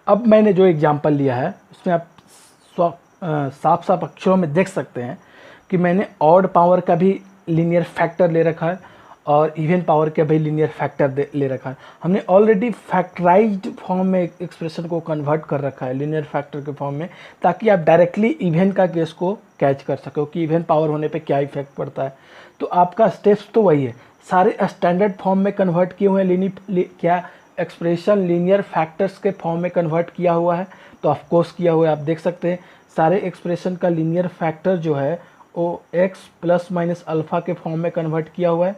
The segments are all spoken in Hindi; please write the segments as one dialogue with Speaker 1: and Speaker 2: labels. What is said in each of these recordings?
Speaker 1: अब मैंने जो एग्जांपल लिया है उसमें आप साफ साफ अक्षरों में देख सकते हैं कि मैंने ऑड पावर का भी लीनियर फैक्टर ले रखा है और इवन पावर का भी लीनियर फैक्टर ले रखा है। हमने ऑलरेडी फैक्टराइज्ड फॉर्म में एक्सप्रेशन को कन्वर्ट कर रखा है लीनियर फैक्टर के फॉर्म में, ताकि आप डायरेक्टली इवन का केस को कैच कर सको कि इवन पावर होने पे क्या इफेक्ट पड़ता है। तो आपका स्टेप्स तो वही है, सारे स्टैंडर्ड फॉर्म में कन्वर्ट किए हुए हैं, क्या एक्सप्रेशन लीनियर फैक्टर्स के फॉर्म में कन्वर्ट किया हुआ है, तो ऑफकोर्स किया हुआ है। आप देख सकते हैं सारे एक्सप्रेशन का लीनियर फैक्टर जो है वो x प्लस माइनस अल्फ़ा के फॉर्म में कन्वर्ट किया हुआ है,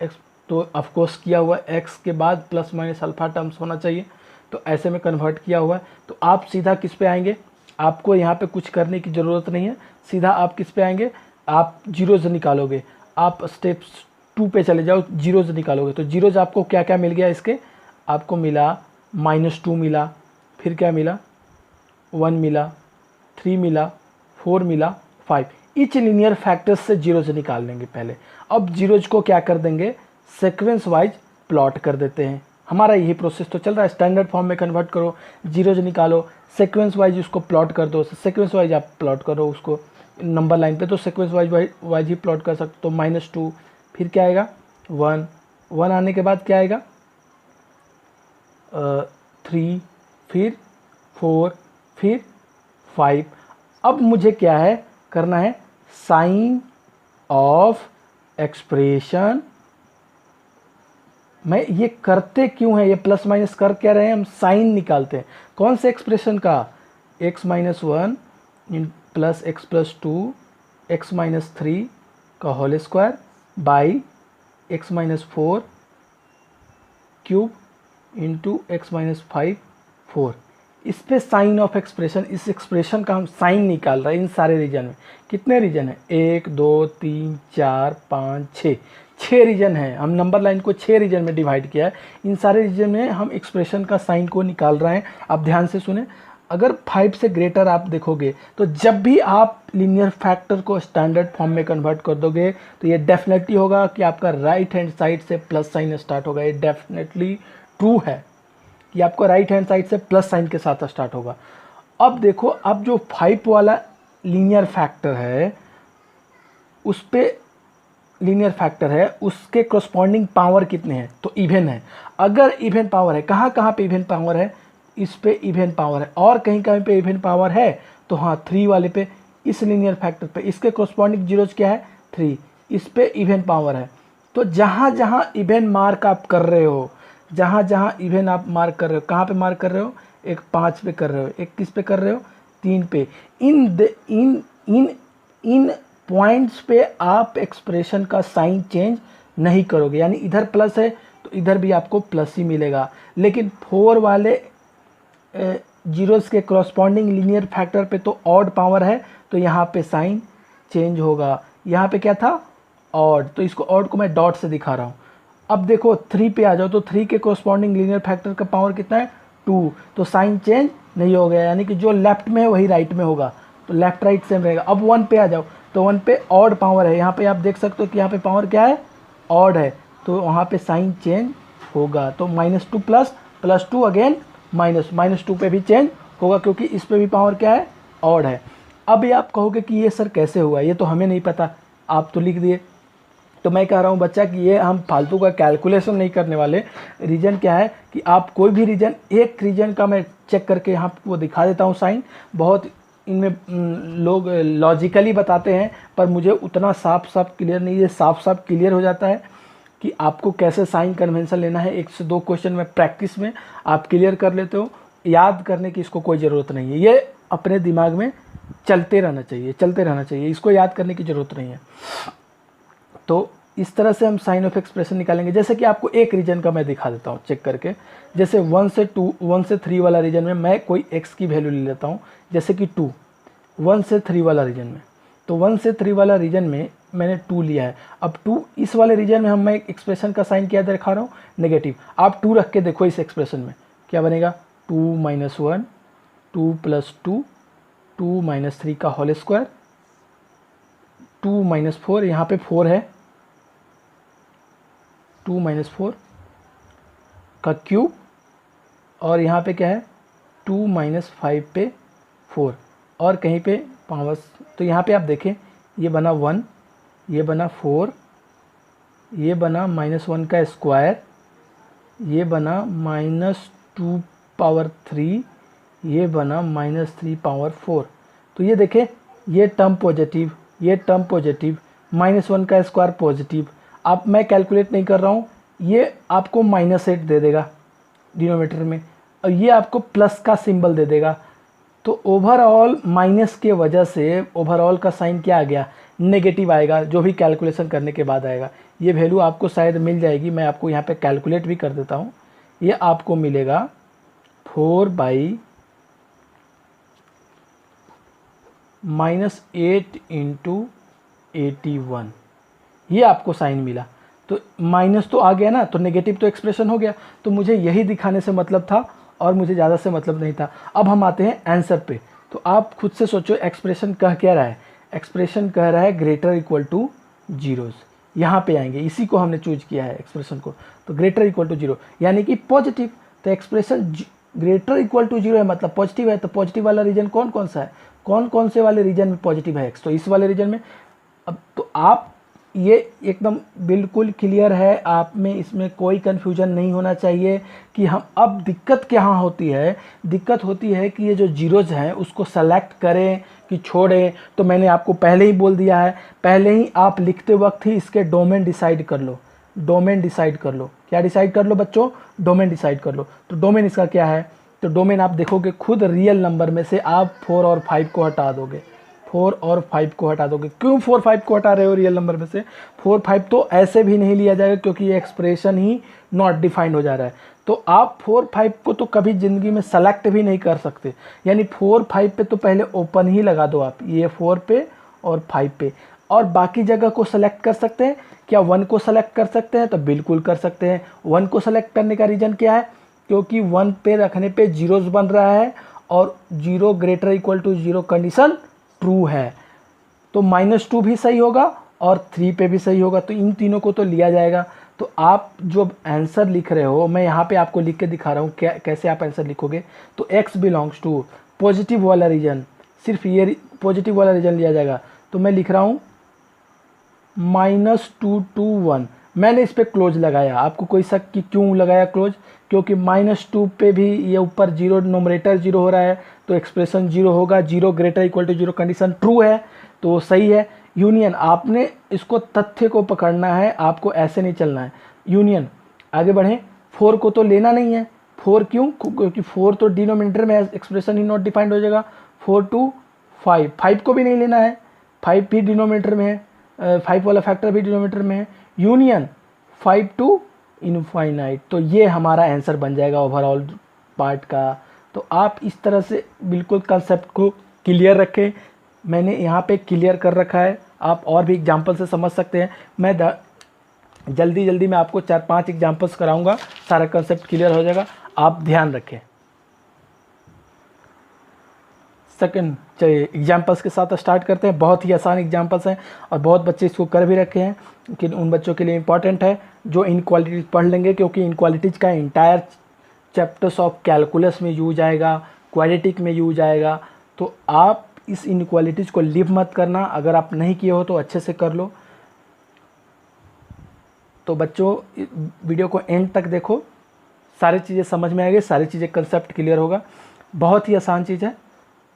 Speaker 1: x तो ऑफकोर्स किया हुआ है, x के बाद प्लस माइनस अल्फ़ा टर्म्स होना चाहिए, तो ऐसे में कन्वर्ट किया हुआ है। तो आप सीधा किस पे आएंगे, आपको यहाँ पे कुछ करने की ज़रूरत नहीं है, सीधा आप किस पे आएंगे, आप जीरोज़ निकालोगे। आप स्टेप्स 2 पे चले जाओ, जीरोज़ निकालोगे। तो जीरोज़ आपको क्या क्या मिल गया, इसके आपको मिला -2 मिला, फिर क्या मिला 1 मिला, 3 मिला, 4 मिला, 5। ईच लीनियर फैक्टर्स से जीरोज निकाल लेंगे पहले। अब जीरोज को क्या कर देंगे, सीक्वेंस वाइज प्लॉट कर देते हैं। हमारा यही प्रोसेस तो चल रहा है, स्टैंडर्ड फॉर्म में कन्वर्ट करो, जीरोज निकालो, सीक्वेंस वाइज उसको प्लॉट कर दो। सीक्वेंस वाइज आप प्लॉट करो उसको नंबर लाइन पे, तो सीक्वेंस वाइज ही प्लॉट कर सकते। तो -2, फिर क्या आएगा 1 आने के बाद क्या आएगा 3, फिर 4, फिर 5। अब मुझे क्या है करना है, साइन ऑफ एक्सप्रेशन। मैं ये करते क्यों है, ये प्लस माइनस कर क्या रहे हैं, हम साइन निकालते हैं। कौन से एक्सप्रेशन का, x-1 plus x plus 2 x-3 का whole square by x-4 cube into x-5 4। इस पे साइन ऑफ एक्सप्रेशन, इस एक्सप्रेशन का हम साइन निकाल रहे हैं इन सारे रीजन में। कितने रीजन है, 1 2 3 4 5 6 रीजन है। हम नंबर लाइन को 6 रीजन में डिवाइड किया है। इन सारे रीजन में हम एक्सप्रेशन का साइन को निकाल रहे हैं। आप ध्यान से सुने, अगर 5 से ग्रेटर आप देखोगे तो जब भी आप लीनियर फैक्टर को स्टैंडर्ड फॉर्म में कन्वर्ट कर दोगे तो ये डेफिनेटली होगा कि आपका राइट हैंड साइड से प्लस साइन स्टार्ट होगा। ये डेफिनेटली ट्रू है कि आपको राइट हैंड साइड से प्लस साइन के साथ स्टार्ट होगा। अब देखो, अब जो 5 वाला लीनियर फैक्टर है उस पे लीनियर फैक्टर है, उसके करस्पॉन्डिंग पावर कितने हैं, तो इवन है। अगर इवन पावर है, कहाँ कहाँ पे इवन पावर है, इस पे इवन पावर है, और कहीं कहीं पे इवन पावर है तो हाँ 3 वाले पे, इस लीनियर फैक्टर पे इसके करस्पॉन्डिंग जीरोज क्या है 3, इस पे इवन पावर है। तो जहाँ जहाँ इवन मार्क आप कर रहे हो, जहाँ जहाँ इवन आप मार्क कर रहे हो, कहाँ पे मार्क कर रहे हो, एक 5 पे कर रहे हो, एक किस पे कर रहे हो 3 पे। इन पॉइंट्स पे आप एक्सप्रेशन का साइन चेंज नहीं करोगे, यानी इधर प्लस है तो इधर भी आपको प्लस ही मिलेगा। लेकिन 4 वाले जीरोस के करस्पॉन्डिंग लीनियर फैक्टर पे तो ऑड पावर है, तो यहाँ पे साइन चेंज होगा। यहाँ पे क्या था ऑड, तो इसको ऑड को मैं डॉट से दिखा रहा हूँ। अब देखो 3 पे आ जाओ, तो 3 के कोरस्पॉन्डिंग लीनियर फैक्टर का पावर कितना है 2, तो साइन चेंज नहीं हो गया, यानी कि जो लेफ्ट में है वही राइट में होगा, तो लेफ्ट राइट सेम रहेगा। अब 1 पे आ जाओ, तो 1 पे ऑड पावर है, यहाँ पे आप देख सकते हो कि यहाँ पे पावर क्या है ऑड है, तो वहाँ पे साइन चेंज होगा। तो -2 प्लस 2 अगेन -2 पे भी चेंज होगा, क्योंकि इस पे भी पावर क्या है ऑड है। अब ये आप कहोगे कि ये सर कैसे हुआ, ये तो हमें नहीं पता, आप तो लिख दिए। तो मैं कह रहा हूँ बच्चा कि ये हम फालतू का कैलकुलेशन नहीं करने वाले। रीजन क्या है कि आप कोई भी रीजन, एक रीजन का मैं चेक करके यहाँ वो दिखा देता हूँ साइन। बहुत इनमें लोग लॉजिकली बताते हैं, पर मुझे उतना साफ क्लियर नहीं, ये साफ क्लियर हो जाता है कि आपको कैसे साइन कन्वेंशन लेना है। 1 से 2 क्वेश्चन में प्रैक्टिस में आप क्लियर कर लेते हो, याद करने की इसको कोई ज़रूरत नहीं है। ये अपने दिमाग में चलते रहना चाहिए, इसको याद करने की ज़रूरत नहीं है। तो इस तरह से हम साइन ऑफ एक्सप्रेशन निकालेंगे। जैसे कि आपको एक रीजन का मैं दिखा देता हूँ चेक करके। जैसे 1 से 3 वाला रीजन में मैं कोई x की वैल्यू ले लेता हूँ, जैसे कि 2, 1 से 3 वाला रीजन में। तो 1 से 3 वाला रीजन में मैंने 2 लिया है। अब 2 इस वाले रीजन में मैं एक एक्सप्रेशन का साइन क्या दिखा रहा हूँ नेगेटिव। आप 2 रख के देखो इस एक्सप्रेशन में क्या बनेगा, 2 - 1 2 + 2 2 - 3 का होल स्क्वायर 2 - 4, यहाँ पे 4 है, 2 - 4 का क्यूब, और यहाँ पे क्या है 2 माइनस 5 पे 4 और कहीं पे पावर, तो यहाँ पे आप देखें ये बना 1, ये बना 4, ये बना -1 का स्क्वायर, ये बना -2 पावर 3, ये बना -3 पावर 4। तो ये देखें ये टर्म पॉजिटिव, ये टर्म पॉजिटिव, -1 का स्क्वायर पॉजिटिव। अब मैं कैलकुलेट नहीं कर रहा हूँ, ये आपको -8 दे देगा डिनोमिनेटर में और ये आपको प्लस का सिंबल दे देगा। तो ओवरऑल माइनस के वजह से ओवरऑल का साइन क्या आ गया, नेगेटिव आएगा, जो भी कैलकुलेशन करने के बाद आएगा। ये वैल्यू आपको शायद मिल जाएगी, मैं आपको यहाँ पे कैलकुलेट भी कर देता हूँ। ये आपको मिलेगा 4/-8 × 81, ये आपको साइन मिला। तो माइनस तो आ गया ना, तो नेगेटिव तो एक्सप्रेशन हो गया। तो मुझे यही दिखाने से मतलब था और मुझे ज़्यादा से मतलब नहीं था। अब हम आते हैं आंसर पे। तो आप खुद से सोचो एक्सप्रेशन कह क्या रहा है, एक्सप्रेशन कह रहा है ग्रेटर इक्वल टू जीरोज़। यहाँ पे आएंगे, इसी को हमने चूज किया है एक्सप्रेशन को। तो ग्रेटर इक्वल टू जीरो यानी कि पॉजिटिव। तो expression greater equal to zero है मतलब पॉजिटिव है। तो पॉजिटिव वाला रीजन कौन कौन सा है, कौन कौन से वाले रीजन में पॉजिटिव है एक्स, तो इस वाले रीजन में। अब तो आप ये एकदम बिल्कुल क्लियर है, आप में इसमें कोई कन्फ्यूजन नहीं होना चाहिए कि हम अब दिक्कत क्या होती है। दिक्कत होती है कि ये जो जीरोज़ हैं उसको सेलेक्ट करें कि छोड़ें। तो मैंने आपको पहले ही बोल दिया है, पहले ही आप लिखते वक्त ही इसके डोमेन डिसाइड कर लो। डोमेन डिसाइड कर लो, क्या डिसाइड कर लो बच्चों, डोमेन डिसाइड कर लो। तो डोमेन इसका क्या है, तो डोमेन आप देखोगे खुद रियल नंबर में से आप 4 और 5 को हटा दोगे। 4 और 5 को हटा दोगे। क्यों 4 5 को हटा रहे हो रियल नंबर में से, 4 5 तो ऐसे भी नहीं लिया जाएगा क्योंकि ये एक्सप्रेशन ही नॉट डिफाइंड हो जा रहा है। तो आप 4 5 को तो कभी ज़िंदगी में सेलेक्ट भी नहीं कर सकते, यानी 4 5 पे तो पहले ओपन ही लगा दो आप, ये 4 पे और 5 पे। और बाकी जगह को सेलेक्ट कर सकते हैं क्या, 1 को सेलेक्ट कर सकते हैं, तो बिल्कुल कर सकते हैं। 1 को सेलेक्ट करने का रीज़न क्या है, क्योंकि 1 पे रखने पे जीरोज़ बन रहा है और 0 greater equal to 0 condition true है। तो -2 भी सही होगा और 3 पे भी सही होगा, तो इन तीनों को तो लिया जाएगा। तो आप जो आंसर लिख रहे हो, मैं यहाँ पे आपको लिख के दिखा रहा हूँ क्या कैसे आप आंसर लिखोगे। तो x बिलोंग्स टू पॉजिटिव वाला रीजन, सिर्फ ये पॉजिटिव वाला रीजन लिया जाएगा। तो मैं लिख रहा हूँ -2 to 1। मैंने इस पर क्लोज लगाया, आपको कोई शक कि क्यों लगाया क्लोज, क्योंकि -2 पे भी ये ऊपर जीरो, नोमरेटर जीरो हो रहा है तो एक्सप्रेशन जीरो होगा। 0 greater equal to 0 condition true है तो सही है। यूनियन, आपने इसको तथ्य को पकड़ना है, आपको ऐसे नहीं चलना है। यूनियन, आगे बढ़ें। 4 को तो लेना नहीं है, 4 क्यों, क्योंकि 4 तो डिनोमिनेटर में एक्सप्रेशन ही नॉट डिफाइंड हो जाएगा। 4 to 5, 5 को भी नहीं लेना है, 5 भी डिनोमिनेटर में है, 5 वाला फैक्टर भी डिनोमिनेटर में है। यूनियन 5 to इनफाइनाइट, तो ये हमारा आंसर बन जाएगा ओवरऑल पार्ट का। तो आप इस तरह से बिल्कुल कंसेप्ट को क्लियर रखें, मैंने यहाँ पे क्लियर कर रखा है, आप और भी एग्जांपल से समझ सकते हैं। मैं जल्दी जल्दी मैं आपको 4-5 एग्जांपल्स कराऊंगा, सारा कंसेप्ट क्लियर हो जाएगा, आप ध्यान रखें। सेकंड, चलिए एग्जांपल्स के साथ स्टार्ट करते हैं। बहुत ही आसान एग्जांपल्स हैं और बहुत बच्चे इसको कर भी रखे हैं, लेकिन उन बच्चों के लिए इंपॉर्टेंट है जो इनक्वालिटीज पढ़ लेंगे, क्योंकि इनक्वालिटीज का इंटायर चैप्टर्स ऑफ कैलकुलस में यूज आएगा, क्वाड्रेटिक में यूज आएगा। तो आप इस इनक्वालिटीज को लिव मत करना, अगर आप नहीं किए हो तो अच्छे से कर लो। तो बच्चों वीडियो को एंड तक देखो, सारी चीज़ें समझ में आएगी, सारी चीज़ें कंसेप्ट क्लियर होगा। बहुत ही आसान चीज़ है।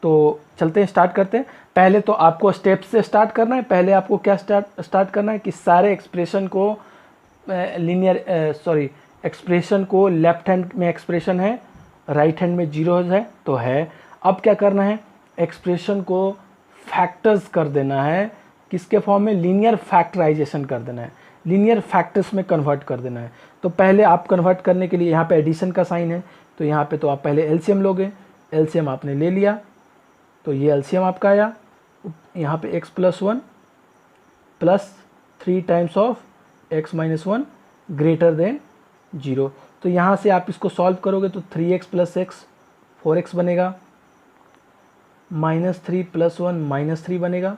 Speaker 1: तो चलते हैं, स्टार्ट करते हैं। पहले तो आपको स्टेप से स्टार्ट करना है। पहले आपको क्या स्टार्ट करना है कि सारे एक्सप्रेशन को एक्सप्रेशन को लेफ्ट हैंड में एक्सप्रेशन है, राइट हैंड में जीरो है तो है। अब क्या करना है, एक्सप्रेशन को फैक्टर्स कर देना है, किसके फॉर्म में, लीनियर फैक्टराइजेशन कर देना है, लीनियर फैक्टर्स में कन्वर्ट कर देना है। तो पहले आप कन्वर्ट करने के लिए यहाँ पे एडिशन का साइन है, तो यहाँ पे तो आप पहले एलसीएम लोगे, एलसीएम आपने ले लिया तो ये एलसीएम आपका आया, यहाँ पे x + 1 + 3 times of x - 1 greater than 0। तो यहाँ से आप इसको सॉल्व करोगे तो 3x + x 4x बनेगा, -3 + 1 -3 बनेगा,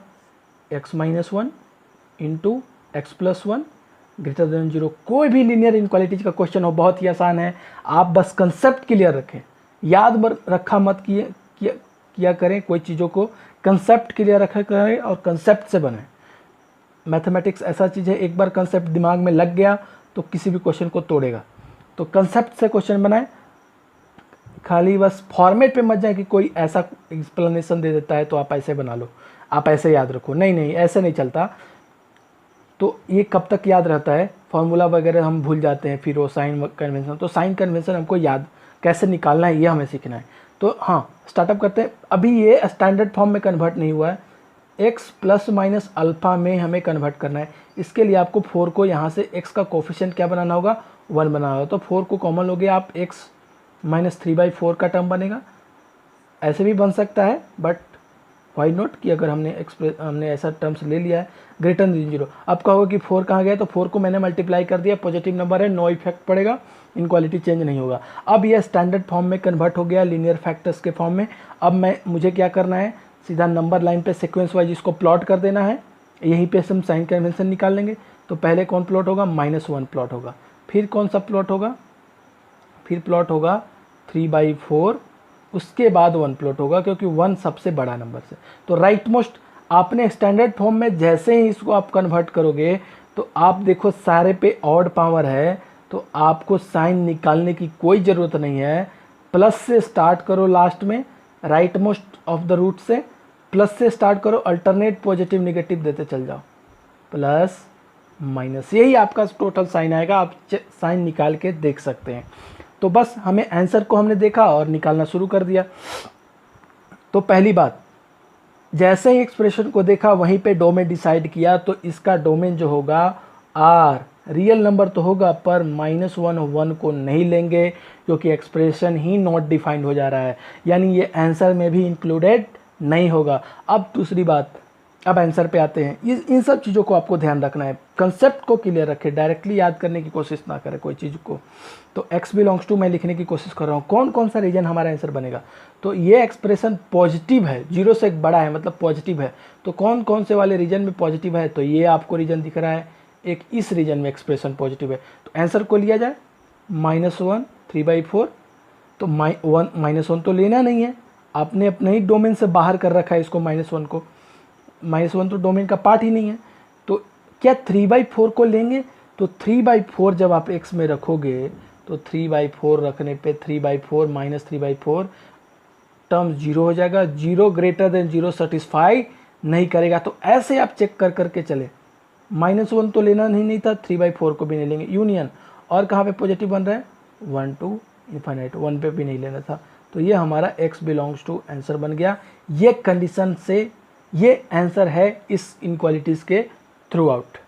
Speaker 1: x - 1 into x + 1 greater than 0। कोई भी लीनियर इनक्वालिटीज का क्वेश्चन हो, बहुत ही आसान है, आप बस कंसेप्ट क्लियर रखें। रखा मत किया करें, कोई चीज़ों को कंसेप्ट क्लियर रखा करें और कंसेप्ट से बने। मैथमेटिक्स ऐसा चीज़ है, एक बार कंसेप्ट दिमाग में लग गया तो किसी भी क्वेश्चन को तोड़ेगा। तो कंसेप्ट से क्वेश्चन बनाएं, खाली बस फॉर्मेट पे मत जाए कि कोई ऐसा एक्सप्लेनेशन दे देता है तो आप ऐसे बना लो, आप ऐसे याद रखो। नहीं नहीं, ऐसे नहीं चलता। तो ये कब तक याद रहता है, फार्मूला वगैरह हम भूल जाते हैं, फिर वो साइन कन्वेंशन। तो साइन कन्वेंशन हमको याद कैसे निकालना है ये हमें सीखना है। तो हाँ, स्टार्टअप करते हैं। अभी ये स्टैंडर्ड फॉर्म में कन्वर्ट नहीं हुआ है, x प्लस माइनस अल्फ़ा में हमें कन्वर्ट करना है। इसके लिए आपको 4 को यहाँ से x का कोफिशिएंट क्या बनाना होगा, 1 बनाना होगा। तो 4 को कॉमन लोगे आप, x माइनस 3/4 का टर्म बनेगा। ऐसे भी बन सकता है, बट वाई नॉट कि अगर हमने ऐसा टर्म्स ले लिया है ग्रेटर देन 0। अब कहोगे कि 4 कहाँ गया, तो 4 को मैंने मल्टीप्लाई कर दिया, पॉजिटिव नंबर है, नो इफेक्ट पड़ेगा, इनक्वालिटी चेंज नहीं होगा। अब यह स्टैंडर्ड फॉर्म में कन्वर्ट हो गया, लीनियर फैक्टर्स के फॉर्म में। अब मुझे क्या करना है, सीधा नंबर लाइन पे सीक्वेंस वाइज इसको प्लॉट कर देना है। यहीं पे हम साइन कन्वेंशन निकाल लेंगे। तो पहले कौन प्लॉट होगा, -1 प्लॉट होगा। फिर कौन सा प्लॉट होगा, फिर प्लॉट होगा 3/4, उसके बाद 1 प्लॉट होगा, क्योंकि 1 सबसे बड़ा नंबर से। तो राइट मोस्ट आपने स्टैंडर्ड फॉर्म में जैसे ही इसको आप कन्वर्ट करोगे तो आप देखो सारे पे ऑड पावर है, तो आपको साइन निकालने की कोई ज़रूरत नहीं है। प्लस से स्टार्ट करो, लास्ट में right most of the root से प्लस से स्टार्ट करो, अल्टरनेट पॉजिटिव निगेटिव देते चल जाओ, प्लस माइनस, यही आपका टोटल साइन आएगा। आप साइन निकाल के देख सकते हैं। तो बस हमें आंसर को हमने देखा और निकालना शुरू कर दिया। तो पहली बात, जैसे ही एक्सप्रेशन को देखा वहीं पे डोमेन डिसाइड किया, तो इसका डोमेन जो होगा आर, रियल नंबर तो होगा पर -1 को नहीं लेंगे, क्योंकि एक्सप्रेशन ही नॉट डिफाइंड हो जा रहा है, यानी ये आंसर में भी इंक्लूडेड नहीं होगा। अब दूसरी बात, अब आंसर पे आते हैं। इन सब चीज़ों को आपको ध्यान रखना है, कंसेप्ट को क्लियर रखें, डायरेक्टली याद करने की कोशिश ना करें कोई चीज़ को। तो x बिलोंग्स टू मैं लिखने की कोशिश कर रहा हूँ, कौन कौन सा रीजन हमारा आंसर बनेगा। तो ये एक्सप्रेशन पॉजिटिव है, 0 से एक बड़ा है, मतलब पॉजिटिव है। तो कौन कौन से वाले रीजन में पॉजिटिव है, तो ये आपको रीजन दिख रहा है, एक इस रीजन में एक्सप्रेशन पॉजिटिव है। तो आंसर को लिया जाए -1 3/4। तो -1 तो लेना नहीं है, आपने अपने ही डोमेन से बाहर कर रखा है इसको, -1 को। -1 तो डोमेन का पार्ट ही नहीं है। तो क्या 3/4 को लेंगे, तो 3/4 जब आप x में रखोगे तो 3/4 रखने पे 3/4 माइनस 3/4 टर्म 0 हो जाएगा। 0 ग्रेटर देन 0 सेटिस्फाई नहीं करेगा। तो ऐसे आप चेक कर करके चले, -1 तो लेना नहीं था, 3/4 को भी नहीं लेंगे, यूनियन। और कहाँ पे पॉजिटिव बन रहा है, 1 to इन्फिनिट, 1 पे भी नहीं लेना था। तो ये हमारा x बिलोंग्स टू आंसर बन गया। ये कंडीशन से ये आंसर है इस इनक्वालिटीज़ के थ्रू आउट।